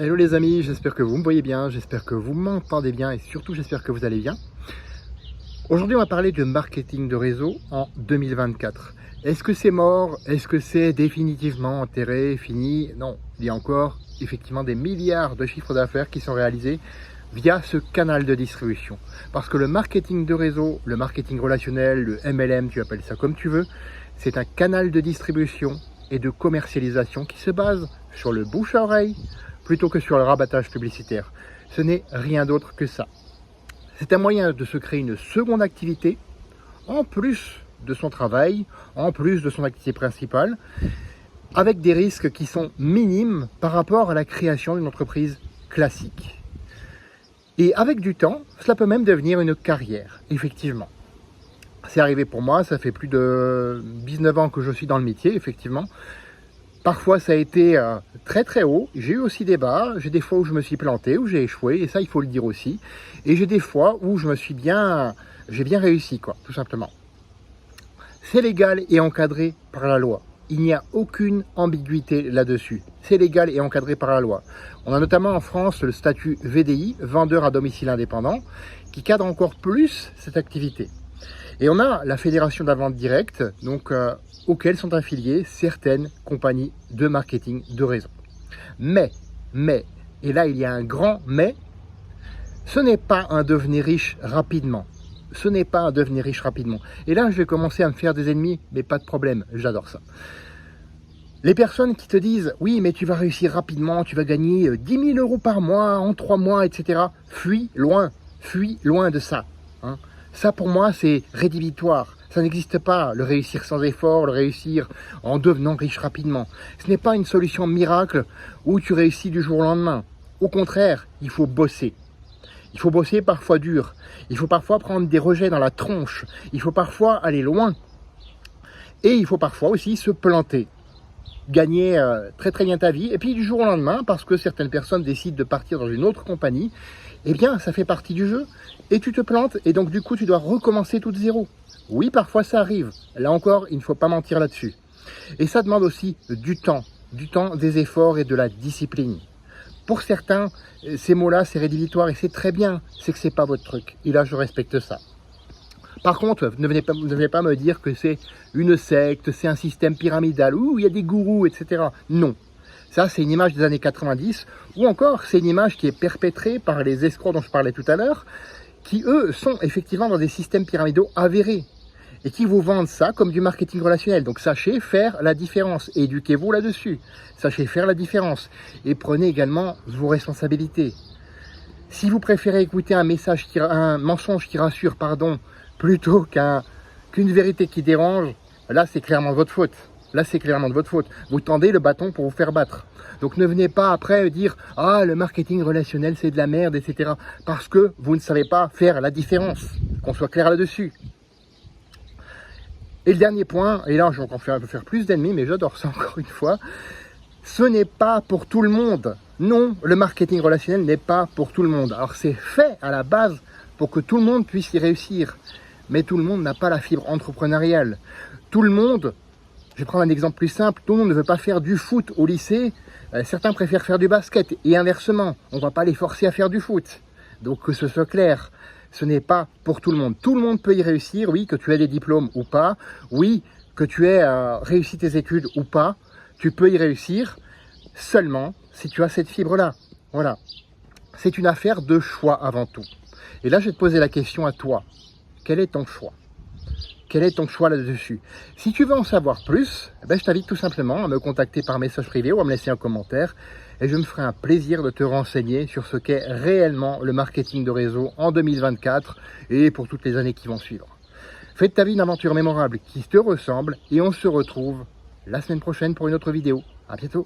Hello les amis, j'espère que vous me voyez bien, j'espère que vous m'entendez bien et surtout j'espère que vous allez bien. Aujourd'hui on va parler de marketing de réseau en 2024. Est-ce que c'est mort? Est-ce que c'est définitivement enterré, fini? Non, il y a encore effectivement des milliards de chiffres d'affaires qui sont réalisés via ce canal de distribution. Parce que le marketing de réseau, le marketing relationnel, le MLM, tu appelles ça comme tu veux, c'est un canal de distribution et de commercialisation qui se base sur le bouche à oreille plutôt que sur le rabattage publicitaire. Ce n'est rien d'autre que ça. C'est un moyen de se créer une seconde activité, en plus de son travail, en plus de son activité principale, avec des risques qui sont minimes par rapport à la création d'une entreprise classique. Et avec du temps, cela peut même devenir une carrière, effectivement. C'est arrivé pour moi, ça fait plus de 19 ans que je suis dans le métier, effectivement. Parfois ça a été très très haut, j'ai eu aussi des bas, j'ai des fois où je me suis planté, où j'ai échoué, et ça il faut le dire aussi. Et j'ai des fois où j'ai bien réussi, quoi, tout simplement. C'est légal et encadré par la loi. Il n'y a aucune ambiguïté là-dessus. C'est légal et encadré par la loi. On a notamment en France le statut VDI, vendeur à domicile indépendant, qui cadre encore plus cette activité. Et on a la Fédération de la vente directe, donc auxquelles sont affiliées certaines compagnies de marketing de réseau. Mais, et là il y a un grand mais, ce n'est pas un devenir riche rapidement. Ce n'est pas un devenir riche rapidement. Et là je vais commencer à me faire des ennemis, mais pas de problème, j'adore ça. Les personnes qui te disent « Oui, mais tu vas réussir rapidement, tu vas gagner 10 000 € par mois, en 3 mois, etc. » Fuis loin de ça. Hein. Ça pour moi c'est rédhibitoire. Ça n'existe pas, le réussir sans effort, le réussir en devenant riche rapidement. Ce n'est pas une solution miracle où tu réussis du jour au lendemain. Au contraire, il faut bosser. Il faut bosser parfois dur. Il faut parfois prendre des rejets dans la tronche. Il faut parfois aller loin. Et il faut parfois aussi se planter. Gagner très très bien ta vie. Et puis du jour au lendemain, parce que certaines personnes décident de partir dans une autre compagnie, eh bien ça fait partie du jeu. Et tu te plantes et donc du coup tu dois recommencer tout de zéro. Oui, parfois ça arrive. Là encore, il ne faut pas mentir là-dessus. Et ça demande aussi du temps, des efforts et de la discipline. Pour certains, ces mots-là, c'est rédhibitoire et c'est très bien. C'est que c'est pas votre truc. Et là, je respecte ça. Par contre, ne venez pas me dire que c'est une secte, c'est un système pyramidal, où il y a des gourous, etc. Non. Ça, c'est une image des années 90, ou encore, c'est une image qui est perpétrée par les escrocs dont je parlais tout à l'heure, qui, eux, sont effectivement dans des systèmes pyramidaux avérés, et qui vous vendent ça comme du marketing relationnel. Donc, sachez faire la différence, éduquez-vous là-dessus, sachez faire la différence, et prenez également vos responsabilités. Si vous préférez écouter un mensonge qui rassure, plutôt qu'une vérité qui dérange, là c'est clairement de votre faute. Là c'est clairement de votre faute. Vous tendez le bâton pour vous faire battre. Donc ne venez pas après dire « Ah, le marketing relationnel c'est de la merde, etc. » Parce que vous ne savez pas faire la différence. Qu'on soit clair là-dessus. Et le dernier point, et là je vais encore faire plus d'ennemis, mais j'adore ça encore une fois, ce n'est pas pour tout le monde. Non, le marketing relationnel n'est pas pour tout le monde. Alors c'est fait à la base pour que tout le monde puisse y réussir. Mais tout le monde n'a pas la fibre entrepreneuriale. Tout le monde, je vais prendre un exemple plus simple, tout le monde ne veut pas faire du foot au lycée. Certains préfèrent faire du basket et inversement. On ne va pas les forcer à faire du foot. Donc que ce soit clair, ce n'est pas pour tout le monde. Tout le monde peut y réussir, oui, que tu aies des diplômes ou pas. Oui, que tu aies réussi tes études ou pas. Tu peux y réussir seulement si tu as cette fibre-là. Voilà. C'est une affaire de choix avant tout. Et là, je vais te poser la question à toi. Quel est ton choix? Quel est ton choix là-dessus? Si tu veux en savoir plus, je t'invite tout simplement à me contacter par message privé ou à me laisser un commentaire et je me ferai un plaisir de te renseigner sur ce qu'est réellement le marketing de réseau en 2024 et pour toutes les années qui vont suivre. Fais de ta vie une aventure mémorable qui te ressemble et on se retrouve la semaine prochaine pour une autre vidéo. À bientôt.